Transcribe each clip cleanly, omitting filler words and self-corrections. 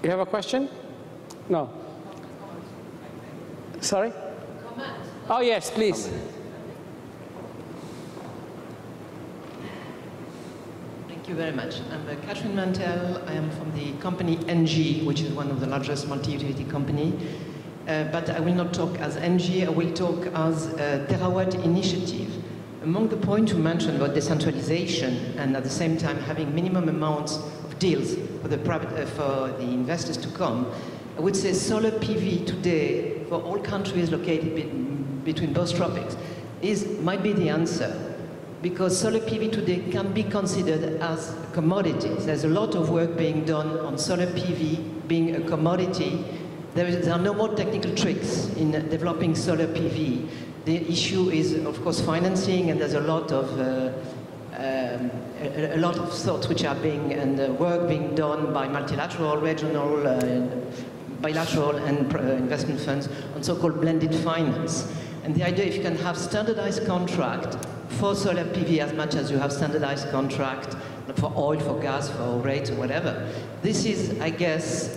You have a question? No. Sorry? Comment. Oh, yes, please. Thank you very much. I'm Catherine Mantel. I am from the company NG, which is one of the largest multi-utility company. But I will not talk as NG, I will talk as Terawatt Initiative. Among the points you mentioned about decentralization and at the same time having minimum amounts of deals for the investors to come, I would say solar PV today for all countries located between both tropics might be the answer. Because solar PV today can be considered as a commodity. There's a lot of work being done on solar PV being a commodity. There are no more technical tricks in developing solar PV. The issue is, of course, financing, and there's a lot of thoughts which are being, and work being done by multilateral, regional, bilateral, and investment funds on so-called blended finance. And the idea, if you can have standardized contract for solar PV as much as you have standardized contract for oil, for gas, for rates, or whatever. This is, I guess,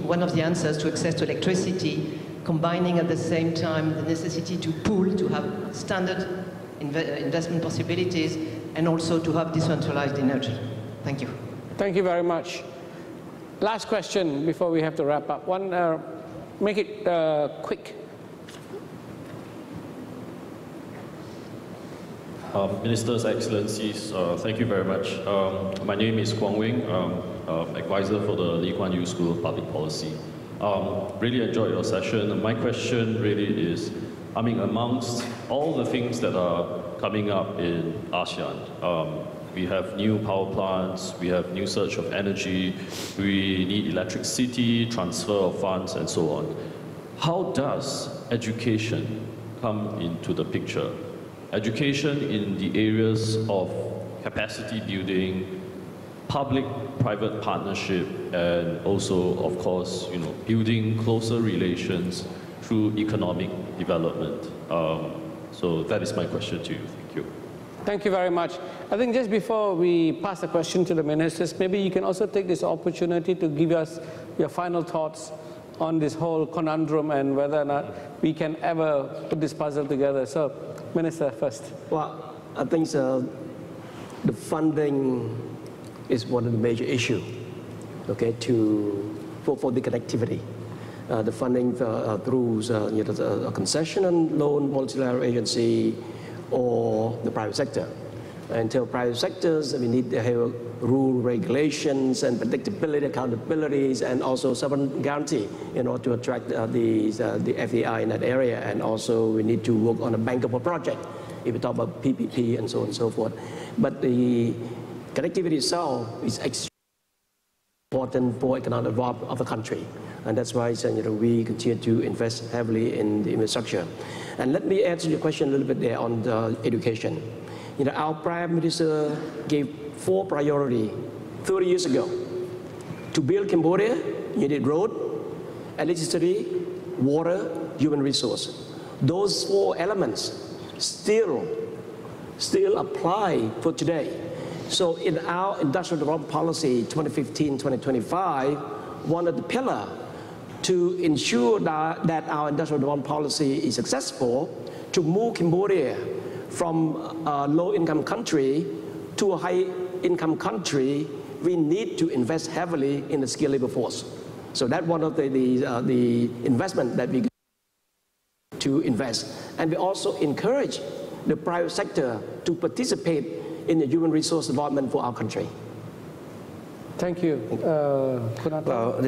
one of the answers to access to electricity, combining at the same time the necessity to pool, to have standard investment possibilities, and also to have decentralized energy. Thank you. Thank you very much. Last question before we have to wrap up. Make it quick. Ministers, Excellencies, thank you very much. My name is Kwong Wing, advisor for the Lee Kuan Yew School of Public Policy. Really enjoyed your session. My question really is, I mean, amongst all the things that are coming up in ASEAN, we have new power plants, we have new search of energy, we need electricity, transfer of funds, and so on. How does education come into the picture? Education in the areas of capacity building, public-private partnership, and also, of course, building closer relations through economic development. So that is my question to you. Thank you. Thank you very much. I think just before we pass the question to the ministers, maybe you can also take this opportunity to give us your final thoughts on this whole conundrum and whether or not we can ever put this puzzle together. So, Minister first. Well, I think the funding is one of the major issues, okay, for the connectivity. The funding through a concession and loan multilateral agency or the private sector. Until private sectors, we need to have rule regulations and predictability, accountabilities, and also sovereign guarantee in order to attract the FDI in that area. And also we need to work on a bankable project if we talk about PPP and so on and so forth. But the connectivity itself is extremely important for economic development of the country. And that's why we continue to invest heavily in the infrastructure. And let me answer your question a little bit there on the education. Our Prime Minister gave 4 priorities 30 years ago. To build Cambodia, you need road, electricity, water, human resource. Those 4 elements still apply for today. So in our industrial development policy 2015-2025, one of the pillars to ensure that our industrial development policy is successful, to move Cambodia from a low-income country to a high-income country, we need to invest heavily in the skilled labor force. So that's one of the investment that we to invest. And we also encourage the private sector to participate in the human resource development for our country. Thank you. Well,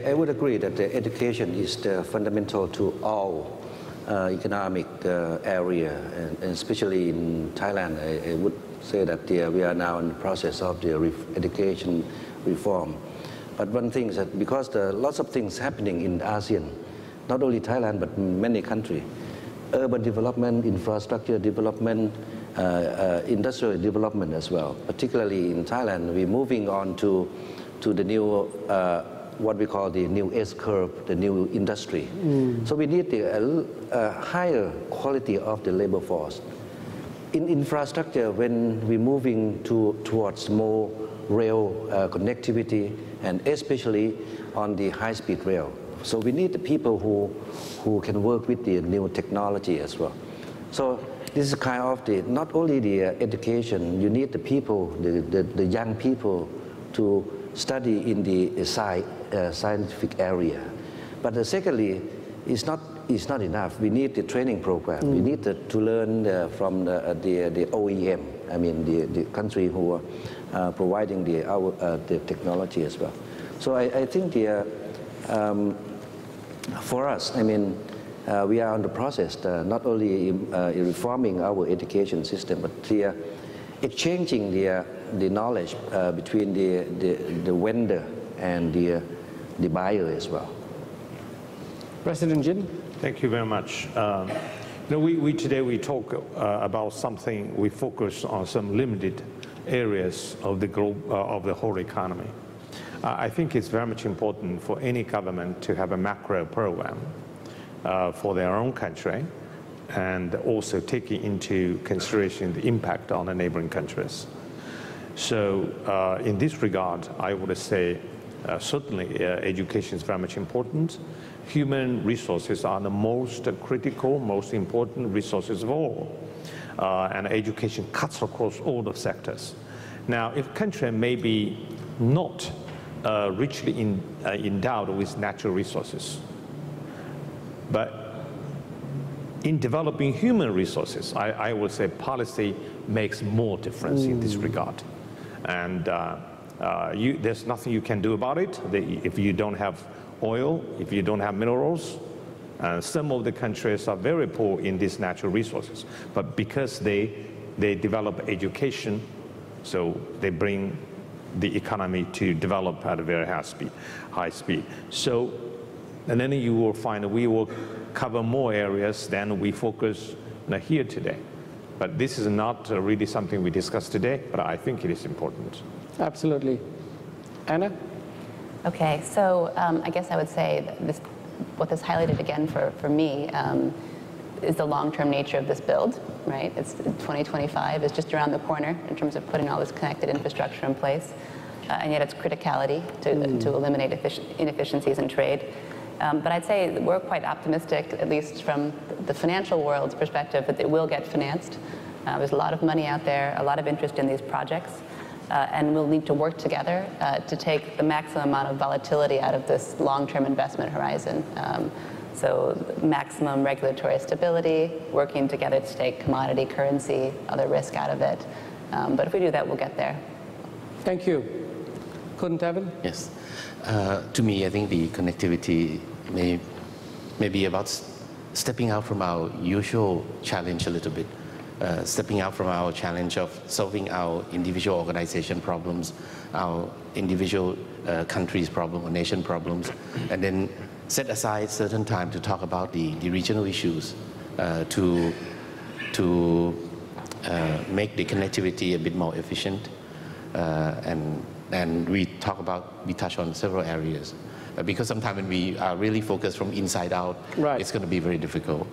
I would agree that the education is fundamental to all economic area, and especially in Thailand, I would say that we are now in the process of the education reform. But one thing is that because there are lots of things happening in ASEAN, not only Thailand but many countries, urban development, infrastructure development, industrial development as well. Particularly in Thailand, we're moving on to the new what we call the new S-curve, the new industry. So we need a higher quality of the labor force. in infrastructure, when we're moving towards more rail connectivity, and especially on the high-speed rail. So we need the people who can work with the new technology as well. So this is kind of not only the education, you need the people, the young people to study in the scientific area. But secondly, it's not enough. We need the training program. We need to learn from the OEM, I mean the country who are providing the technology as well. So I think for us, I mean, we are on the process, not only reforming our education system, but exchanging the knowledge between the vendor and the buyer as well. President Jin. Thank you very much. Today we talk about something, we focus on some limited areas of the whole economy. I think it's very much important for any government to have a macro program for their own country, and also taking into consideration the impact on the neighboring countries. So in this regard, I would say certainly education is very much important. Human resources are the most critical, most important resources of all. And education cuts across all the sectors. Now, if a country may be not richly endowed with natural resources, but in developing human resources, I would say policy makes more difference in this regard. And there's nothing you can do about it. If you don't have oil, if you don't have minerals, some of the countries are very poor in these natural resources. But because they develop education, so they bring the economy to develop at a very high speed. So, and then you will find that we will cover more areas than we focus here today. But this is not really something we discussed today, but I think it is important. Absolutely. Anna? Okay, so I guess I would say that what this highlighted again for me is the long-term nature of this build, right? It's 2025 is just around the corner in terms of putting all this connected infrastructure in place, and yet its criticality to eliminate inefficiencies in trade. But I'd say we're quite optimistic, at least from the financial world's perspective, that it will get financed. There's a lot of money out there, a lot of interest in these projects, and we'll need to work together to take the maximum amount of volatility out of this long-term investment horizon. So maximum regulatory stability, working together to take commodity, currency, other risk out of it. But if we do that, we'll get there. Thank you. Kuntavan? Yes. To me, I think the connectivity may be about stepping out from our usual challenge a little bit, stepping out from our challenge of solving our individual organization problems, our individual countries' problems or nation problems, and then set aside certain time to talk about the regional issues, to make the connectivity a bit more efficient, and we touch on several areas. Because sometimes when we are really focused from inside out, right, it's going to be very difficult.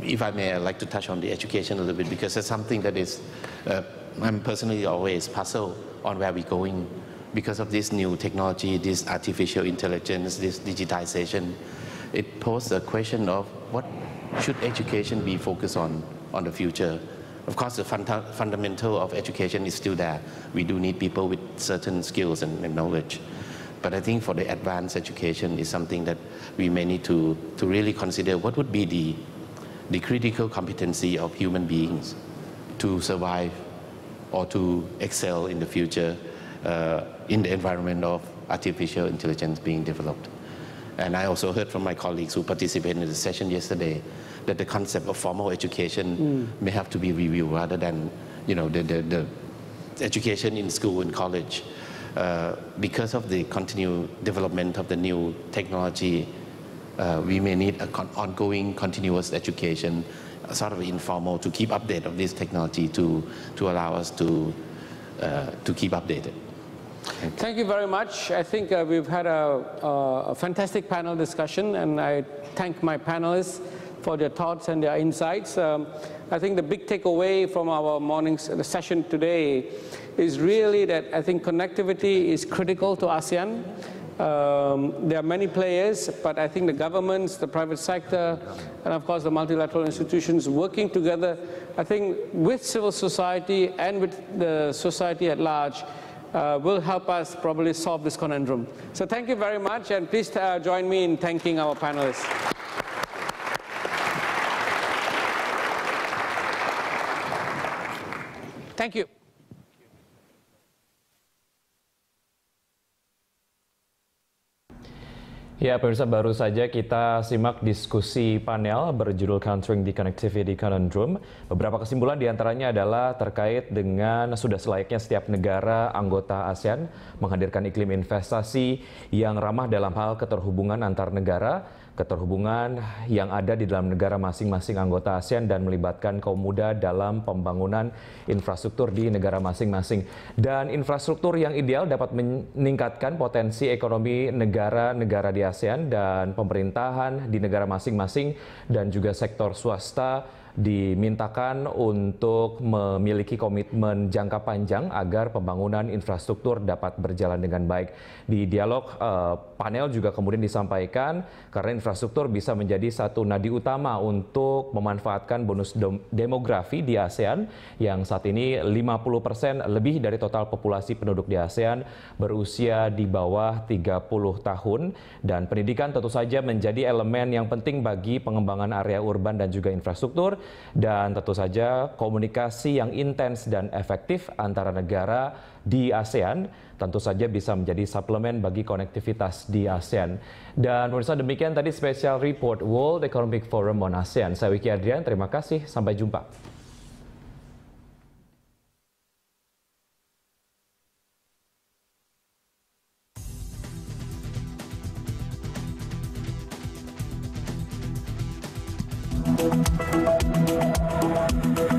If I may, I'd like to touch on the education a little bit, because it's something that is, I'm personally always puzzled on where we're going because of this new technology, this artificial intelligence, this digitization. It poses a question of what should education be focused on the future. Of course, the fundamental of education is still there. We do need people with certain skills and knowledge. But I think for the advanced education is something that we may need to really consider what would be the critical competency of human beings to survive or to excel in the future in the environment of artificial intelligence being developed. And I also heard from my colleagues who participated in the session yesterday that the concept of formal education may have to be reviewed rather than, the education in school and college. Because of the continued development of the new technology, we may need an ongoing continuous education, sort of informal, to keep update of this technology to allow us to keep updated. Thank you very much. I think we've had a fantastic panel discussion, and I thank my panelists for their thoughts and their insights. I think the big takeaway from our morning's session today is really that I think connectivity is critical to ASEAN. There are many players, but I think the governments, the private sector, and of course the multilateral institutions working together, I think with civil society and with the society at large, will help us probably solve this conundrum. So thank you very much, and please join me in thanking our panelists. Thank you. Ya, pemirsa, baru saja kita simak diskusi panel berjudul Countering the Connectivity Conundrum. Beberapa kesimpulan diantaranya adalah terkait dengan sudah selayaknya setiap negara anggota ASEAN menghadirkan iklim investasi yang ramah dalam hal keterhubungan antar negara, keterhubungan yang ada di dalam negara masing-masing anggota ASEAN dan melibatkan kaum muda dalam pembangunan infrastruktur di negara masing-masing. Dan infrastruktur yang ideal dapat meningkatkan potensi ekonomi negara-negara di ASEAN dan pemerintahan di negara masing-masing dan juga sektor swasta dimintakan untuk memiliki komitmen jangka panjang agar pembangunan infrastruktur dapat berjalan dengan baik. Di dialog panel juga kemudian disampaikan karena infrastruktur bisa menjadi satu nadi utama untuk memanfaatkan bonus demografi di ASEAN yang saat ini 50% lebih dari total populasi penduduk di ASEAN berusia di bawah 30 tahun, dan pendidikan tentu saja menjadi elemen yang penting bagi pengembangan area urban dan juga infrastruktur. Dan tentu saja komunikasi yang intens dan efektif antara negara di ASEAN tentu saja bisa menjadi suplemen bagi konektivitas di ASEAN. Dan pemirsa, demikian tadi special report World Economic Forum on ASEAN. Saya Wiki Adrian, terima kasih, sampai jumpa. Thank you.